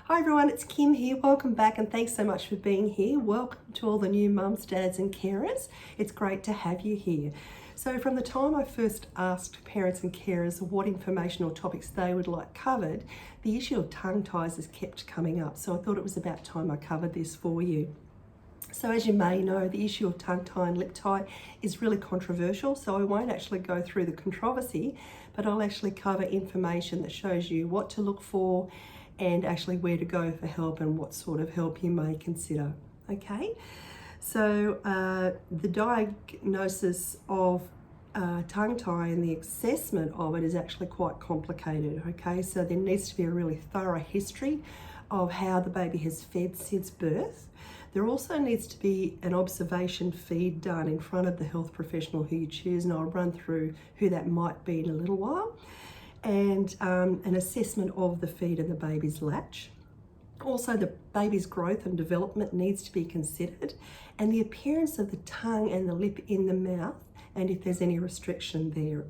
Hi everyone, it's Kim here. Welcome back and thanks so much for being here. Welcome to all the new mums, dads and carers. It's great to have you here. So from the time I first asked parents and carers what information or topics they would like covered, the issue of tongue ties has kept coming up. So I thought it was about time I covered this for you. So as you may know, the issue of tongue tie and lip tie is really controversial, so I won't actually go through the controversy, but I'll actually cover information that shows you what to look for and actually where to go for help and what sort of help you may consider. Okay, so the diagnosis of tongue tie and the assessment of it is actually quite complicated. Okay, so there needs to be a really thorough history of how the baby has fed since birth. There also needs to be an observation feed done in front of the health professional who you choose, and I'll run through who that might be in a little while, and an assessment of the feed and the baby's latch. Also, the baby's growth and development needs to be considered, and the appearance of the tongue and the lip in the mouth, and if there's any restriction there,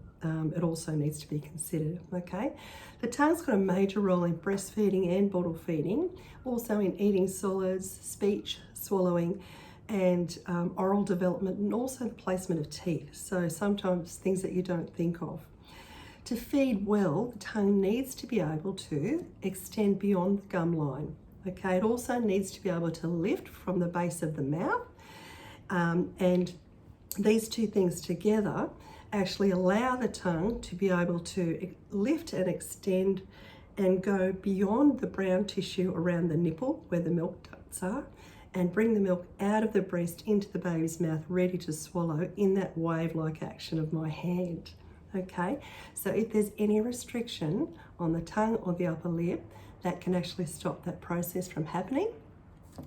it also needs to be considered. Okay, the tongue's got a major role in breastfeeding and bottle feeding, also in eating solids, speech, swallowing, and oral development, and also the placement of teeth. So sometimes things that you don't think of. To feed well, the tongue needs to be able to extend beyond the gum line. Okay, it also needs to be able to lift from the base of the mouth, and these two things together actually allow the tongue to be able to lift and extend and go beyond the brown tissue around the nipple where the milk ducts are, and bring the milk out of the breast into the baby's mouth ready to swallow in that wave-like action of my hand. Okay, so if there's any restriction on the tongue or the upper lip, that can actually stop that process from happening.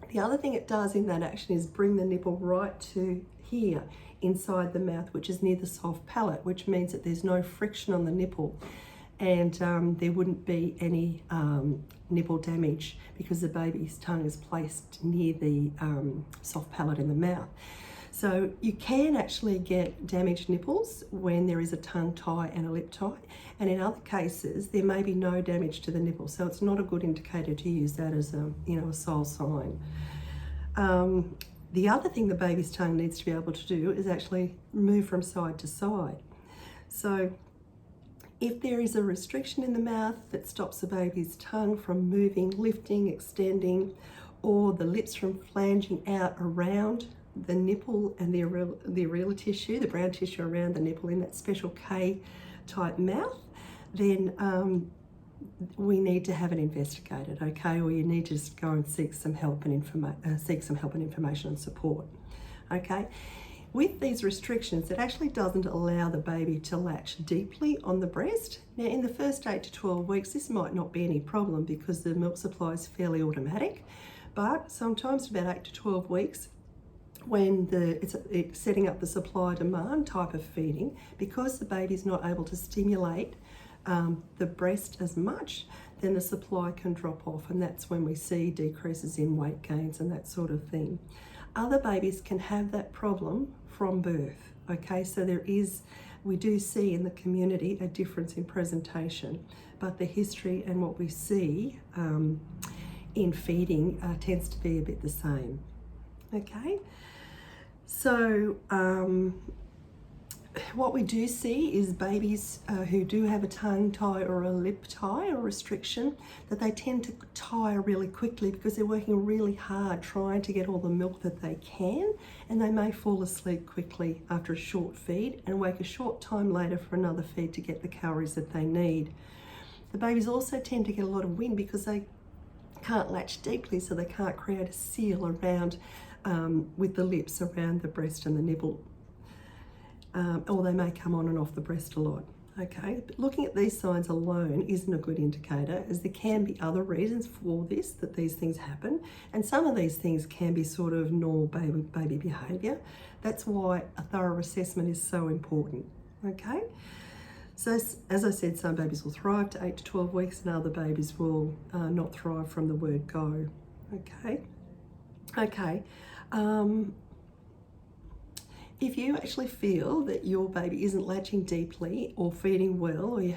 The other thing it does in that action is bring the nipple right to here inside the mouth, which is near the soft palate, which means that there's no friction on the nipple, and there wouldn't be any nipple damage because the baby's tongue is placed near the soft palate in the mouth. So you can actually get damaged nipples when there is a tongue tie and a lip tie, and in other cases there may be no damage to the nipple, so it's not a good indicator to use that as a sole sign. The other thing the baby's tongue needs to be able to do is actually move from side to side. So if there is a restriction in the mouth that stops the baby's tongue from moving, lifting, extending, or the lips from flanging out around the nipple and the areolar tissue, the brown tissue around the nipple in that special K-type mouth, then we need to have it investigated, okay? Or you need to just go and seek some help and information and support, okay? With these restrictions, it actually doesn't allow the baby to latch deeply on the breast. Now, in the first 8 to 12 weeks, this might not be any problem because the milk supply is fairly automatic, but sometimes about 8 to 12 weeks, when it's setting up the supply-demand type of feeding, because the baby's not able to stimulate the breast as much, then the supply can drop off, and that's when we see decreases in weight gains and that sort of thing. Other babies can have that problem from birth, okay? So we do see in the community a difference in presentation, but the history and what we see in feeding tends to be a bit the same, okay? So what we do see is babies who do have a tongue tie or a lip tie or restriction, that they tend to tire really quickly because they're working really hard trying to get all the milk that they can, and they may fall asleep quickly after a short feed and wake a short time later for another feed to get the calories that they need. The babies also tend to get a lot of wind because they can't latch deeply, so they can't create a seal around with the lips around the breast and the nipple, or they may come on and off the breast a lot. Okay, but looking at these signs alone isn't a good indicator, as there can be other reasons for this, that these things happen, and some of these things can be sort of normal baby behaviour. That's why a thorough assessment is so important. Okay, so as I said, some babies will thrive to 8 to 12 weeks and other babies will not thrive from the word go. Okay. If you actually feel that your baby isn't latching deeply or feeding well, or you're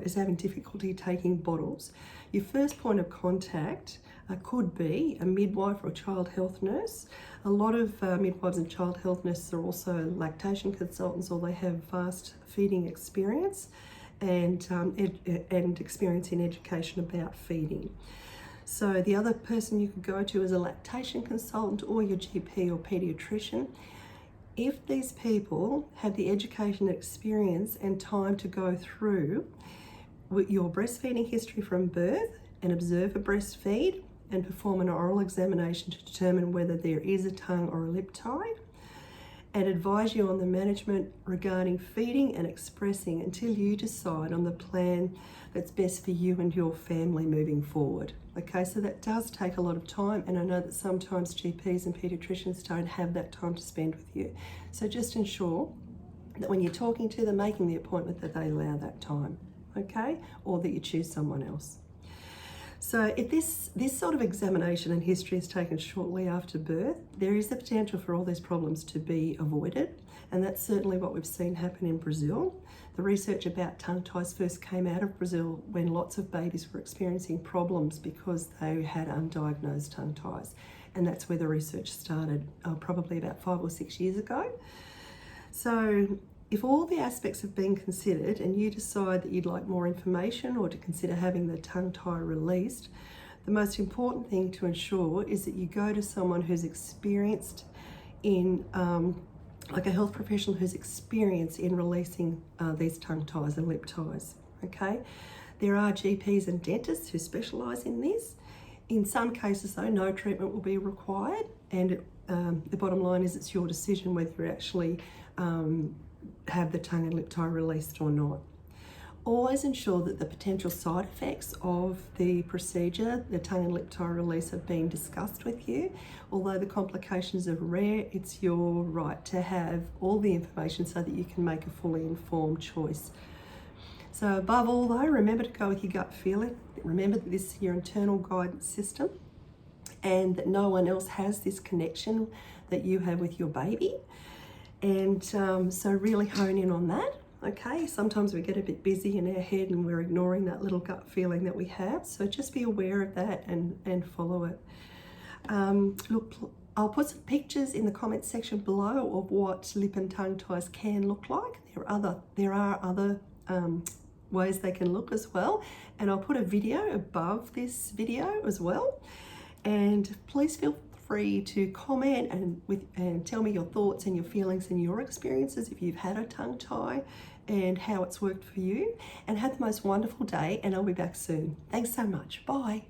is having difficulty taking bottles, your first point of contact could be a midwife or a child health nurse. A lot of midwives and child health nurses are also lactation consultants, or they have vast feeding experience and experience in education about feeding. So the other person you could go to is a lactation consultant or your GP or paediatrician. If these people have the education, experience and time to go through with your breastfeeding history from birth and observe a breastfeed and perform an oral examination to determine whether there is a tongue or a lip tie, and advise you on the management regarding feeding and expressing until you decide on the plan that's best for you and your family moving forward. Okay, so that does take a lot of time, and I know that sometimes GPs and paediatricians don't have that time to spend with you. So just ensure that when you're talking to them, making the appointment, that they allow that time, okay? Or that you choose someone else. So if this sort of examination and history is taken shortly after birth, there is the potential for all these problems to be avoided. And that's certainly what we've seen happen in Brazil. The research about tongue ties first came out of Brazil when lots of babies were experiencing problems because they had undiagnosed tongue ties. And that's where the research started, probably about 5 or 6 years ago. So if all the aspects have been considered and you decide that you'd like more information or to consider having the tongue tie released, the most important thing to ensure is that you go to someone who's experienced in, like a health professional who's experienced in releasing these tongue ties and lip ties, okay? There are GPs and dentists who specialise in this. In some cases though, no treatment will be required, and the bottom line is it's your decision whether you actually have the tongue and lip tie released or not. Always ensure that the potential side effects of the procedure, the tongue and lip tie release, have been discussed with you. Although the complications are rare, it's your right to have all the information so that you can make a fully informed choice. So above all though, remember to go with your gut feeling. Remember that this is your internal guidance system and that no one else has this connection that you have with your baby. And so really hone in on that, okay? Sometimes we get a bit busy in our head and we're ignoring that little gut feeling that we have. So just be aware of that and follow it. Look, I'll put some pictures in the comments section below of what lip and tongue ties can look like. There are other ways they can look as well. And I'll put a video above this video as well. And please feel free to comment and tell me your thoughts and your feelings and your experiences if you've had a tongue tie and how it's worked for you. And have the most wonderful day, and I'll be back soon. Thanks so much. Bye.